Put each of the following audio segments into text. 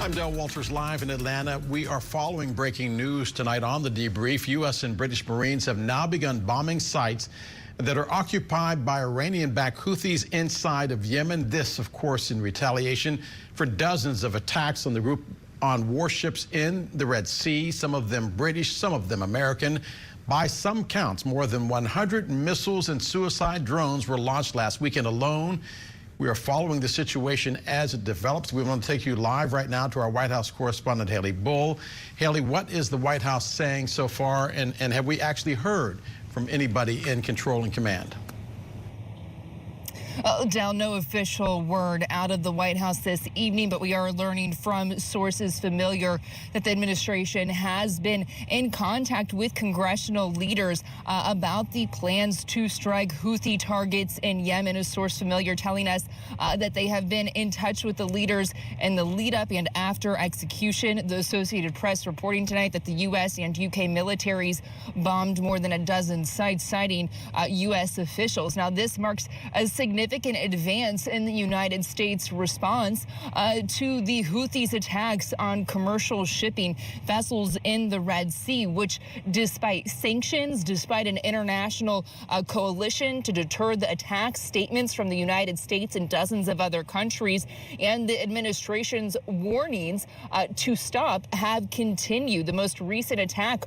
I'm Del Walters live in Atlanta. We are following breaking news tonight on The Debrief. U.S. and British Marines have now begun bombing sites that are occupied by Iranian-backed Houthis inside of Yemen. This, of course, in retaliation for dozens of attacks on the group on warships in the Red Sea, some of them British, some of them American. By some counts, more than 100 missiles and suicide drones were launched last weekend alone. We are following the situation as it develops. We want to take you live right now to our White House correspondent, Haley Bull. Haley, what is the White House saying so far, and have we actually heard from anybody in control and command? Del, no official word out of the White House this evening, but we are learning from sources familiar that the administration has been in contact with congressional leaders about the plans to strike Houthi targets in Yemen. A source familiar telling us that they have been in touch with the leaders in the lead up and after execution. The Associated Press reporting tonight that the U.S. and U.K. militaries bombed more than a dozen sites, citing U.S. officials. Now, this marks a significant advance in the United States response to the Houthis' attacks on commercial shipping vessels in the Red Sea, which, despite sanctions, despite an international coalition to deter the attacks, statements from the United States and dozens of other countries, and the administration's warnings to stop have continued. The most recent attack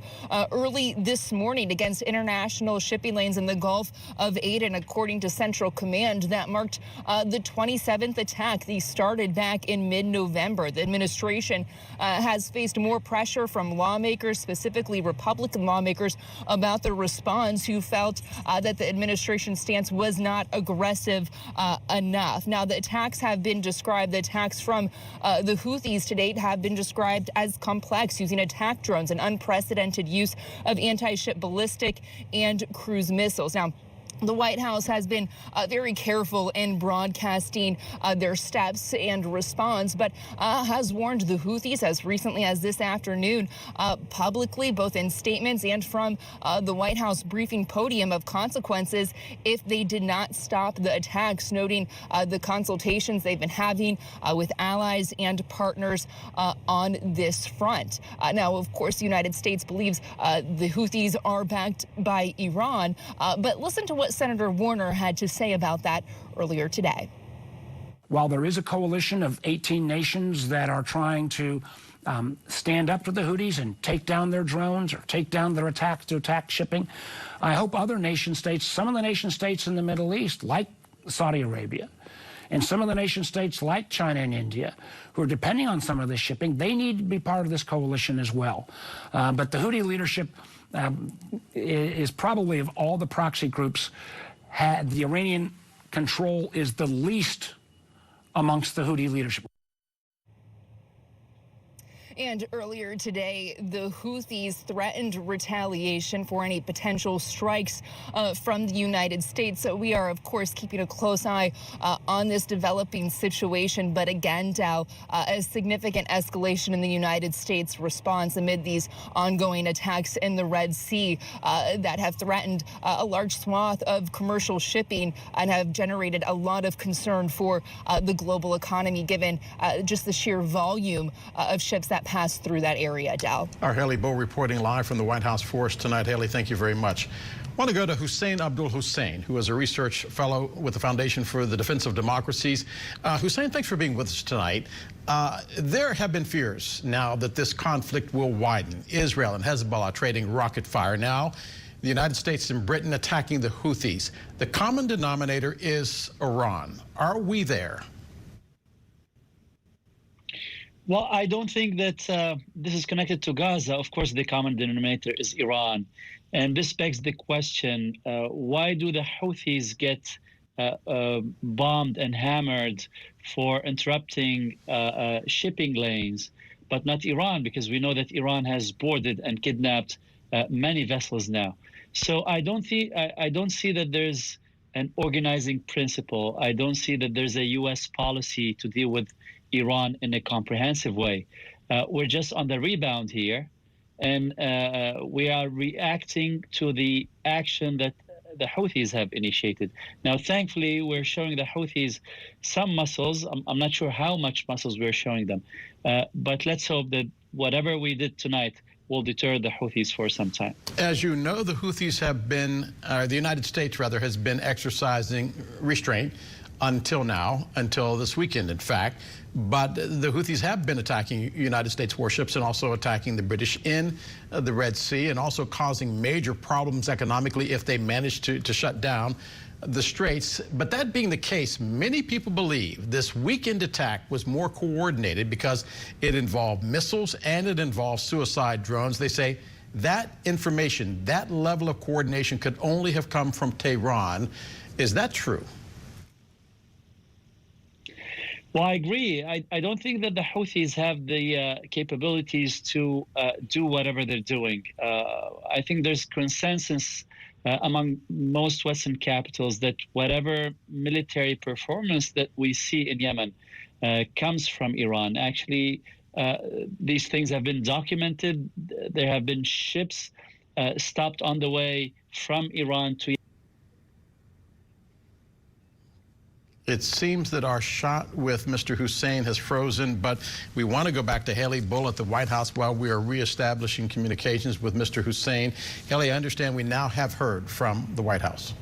early this morning against international shipping lanes in the Gulf of Aden, according to Central Command, that marked the 27th attack. These started back in mid-November. The administration has faced more pressure from lawmakers, specifically Republican lawmakers, about the response, who felt that the administration's stance was not aggressive enough. Now, the attacks have been described, the attacks from the Houthis to date have been described as complex, using attack drones and unprecedented use of anti-ship ballistic and cruise missiles. Now, the White House has been very careful in broadcasting their steps and response, but has warned the Houthis as recently as this afternoon publicly, both in statements and from the White House briefing podium, of consequences if they did not stop the attacks, noting the consultations they've been having with allies and partners on this front. Now, of course, the United States believes the Houthis are backed by Iran, but listen to what Senator Warner had to say about that earlier today. While there is a coalition of 18 nations that are trying to stand up to the Houthis and take down their drones or take down their attacks to attack shipping, I hope other nation states, some of the nation states in the Middle East, like Saudi Arabia, and some of the nation states like China and India, who are depending on some of this shipping, they need to be part of this coalition as well. But the Houthi leadership is probably, of all the proxy groups, the Iranian control is the least amongst the Houthi leadership. And earlier today, the Houthis threatened retaliation for any potential strikes from the United States. So we are, of course, keeping a close eye on this developing situation. But again, Dow, a significant escalation in the United States response amid these ongoing attacks in the Red Sea that have threatened a large swath of commercial shipping and have generated a lot of concern for the global economy, given just the sheer volume of ships that pass through that area, Dow. Our Haley Bull reporting live from the White House for us tonight. Haley, thank you very much. I want to go to Hussein Abdul Hussein, who is a research fellow with the Foundation for the Defense of Democracies. Hussein, thanks for being with us tonight. There have been fears now that this conflict will widen. Israel and Hezbollah trading rocket fire. Now, the United States and Britain attacking the Houthis. The common denominator is Iran. Are we there? Well, I don't think that this is connected to Gaza. Of course, the common denominator is Iran. And this begs the question, why do the Houthis get bombed and hammered for interrupting shipping lanes, but not Iran? Because we know that Iran has boarded and kidnapped many vessels now. So I don't see that there's an organizing principle. I don't see that there's a U.S. policy to deal with Iran in a comprehensive way. We're just on the rebound here, and we are reacting to the action that the Houthis have initiated. Now, thankfully, we're showing the Houthis some muscles. I'm not sure how much muscles we're showing them, but let's hope that whatever we did tonight will deter the Houthis for some time. As you know, the Houthis have been, the United States rather, has been exercising restraint until now, until this weekend, in fact. But the Houthis have been attacking United States warships and also attacking the British in the Red Sea, and also causing major problems economically if they manage to shut down the straits. But that being the case, many people believe this weekend attack was more coordinated because it involved missiles and it involved suicide drones. They say that information, that level of coordination could only have come from Tehran. Is that true? Well, I agree. I don't think that the Houthis have the capabilities to do whatever they're doing. I think there's consensus among most Western capitals that whatever military performance that we see in Yemen comes from Iran. Actually, these things have been documented. There have been ships stopped on the way from Iran to It seems that our shot with Mr. Hussein has frozen, but we want to go back to Haley Bull at the White House while we are reestablishing communications with Mr. Hussein. Haley, I understand we now have heard from the White House.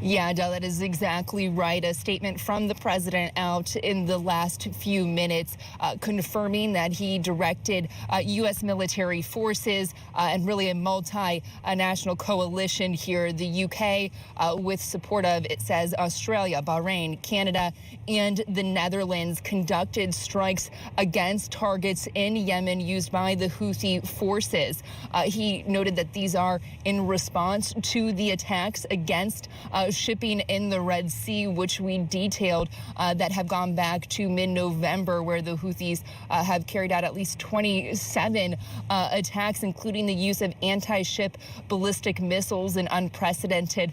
Yeah, Del, that is exactly right. A statement from the president out in the last few minutes confirming that he directed U.S. military forces and really a multinational coalition here, the U.K., with support of, it says, Australia, Bahrain, Canada, and the Netherlands, conducted strikes against targets in Yemen used by the Houthi forces. He noted that these are in response to the attacks against shipping in the Red Sea, which we detailed, that have gone back to mid-November, where the Houthis have carried out at least 27 attacks, including the use of anti-ship ballistic missiles, an unprecedented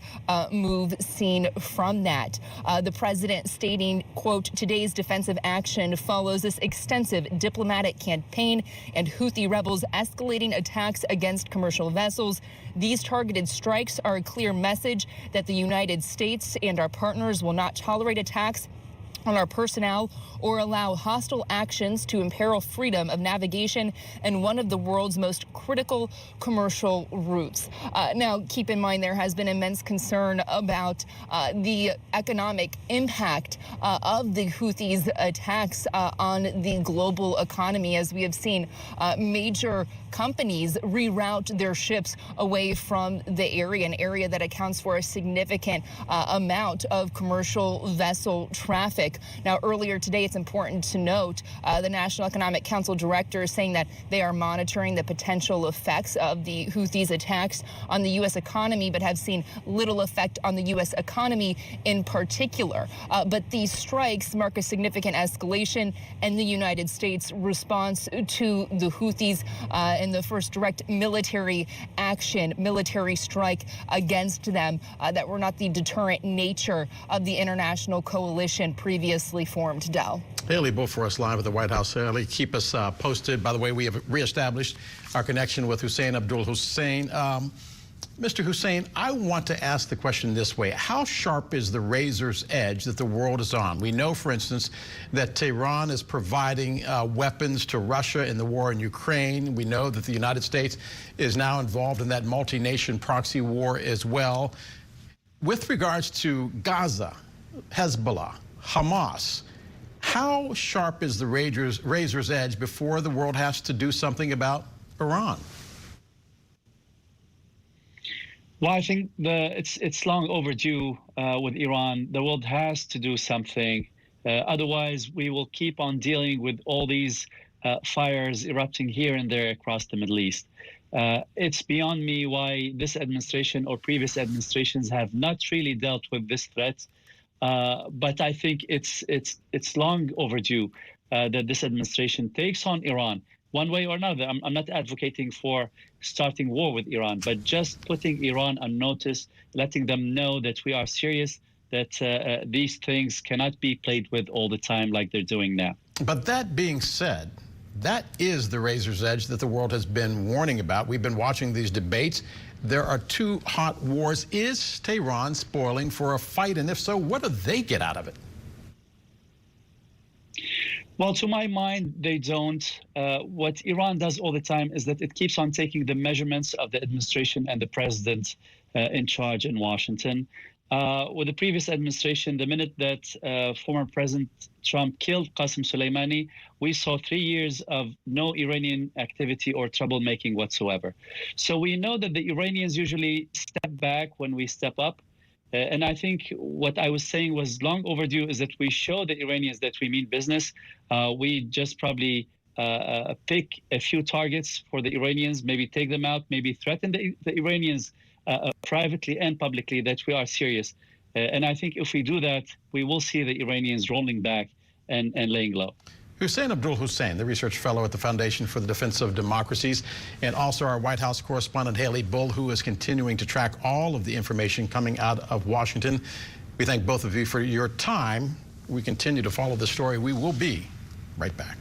move seen from that. The president stating, quote, "Today's defensive action follows this extensive diplomatic campaign and Houthi rebels escalating attacks against commercial vessels. These targeted strikes are a clear message that the United States and our partners will not tolerate attacks on our personnel or allow hostile actions to imperil freedom of navigation in one of the world's most critical commercial routes." Now, keep in mind, there has been immense concern about the economic impact of the Houthis' attacks on the global economy, as we have seen major companies reroute their ships away from the area, an area that accounts for a significant amount of commercial vessel traffic. Now, earlier today, it's important to note the National Economic Council director is saying that they are monitoring the potential effects of the Houthis' attacks on the U.S. economy, but have seen little effect on the U.S. economy in particular. But these strikes mark a significant escalation in the United States' response to the Houthis in the first direct military action, military strike against them that were not the deterrent nature of the international coalition previously formed. Del. Haley Bull for us live at the White House. Haley, keep us posted. By the way, we have reestablished our connection with Hussein Abdul Hussein. Mr. Hussein, I want to ask the question this way. How sharp is the razor's edge that the world is on? We know, for instance, that Tehran is providing weapons to Russia in the war in Ukraine. We know that the United States is now involved in that multi-nation proxy war as well. With regards to Gaza, Hezbollah, Hamas, how sharp is the razor's edge before the world has to do something about Iran? Well, I think it's long overdue with Iran. The world has to do something. Otherwise, we will keep on dealing with all these fires erupting here and there across the Middle East. It's beyond me why this administration or previous administrations have not really dealt with this threat. But I think it's long overdue that this administration takes on Iran one way or another. I'm not advocating for starting war with Iran, but just putting Iran on notice, letting them know that we are serious, that these things cannot be played with all the time like they're doing now. But that being said, that is the razor's edge that the world has been warning about. We've been watching these debates There are two hot wars. Is Tehran spoiling for a fight? And if so, what do they get out of it? Well, to my mind, they don't. What Iran does all the time is that it keeps on taking the measurements of the administration and the president in charge in Washington. With the previous administration, the minute that former President Trump killed Qasem Soleimani, we saw 3 years of no Iranian activity or troublemaking whatsoever. So we know that the Iranians usually step back when we step up. And I think what I was saying was long overdue is that we show the Iranians that we mean business. We just probably pick a few targets for the Iranians, maybe take them out, maybe threaten the Iranians privately and publicly that we are serious. And I think if we do that, we will see the Iranians rolling back and laying low. Hussein Abdul Hussein, the research fellow at the Foundation for the Defense of Democracies, and also our White House correspondent Haley Bull, who is continuing to track all of the information coming out of Washington. We thank both of you for your time. We continue to follow the story. We will be right back.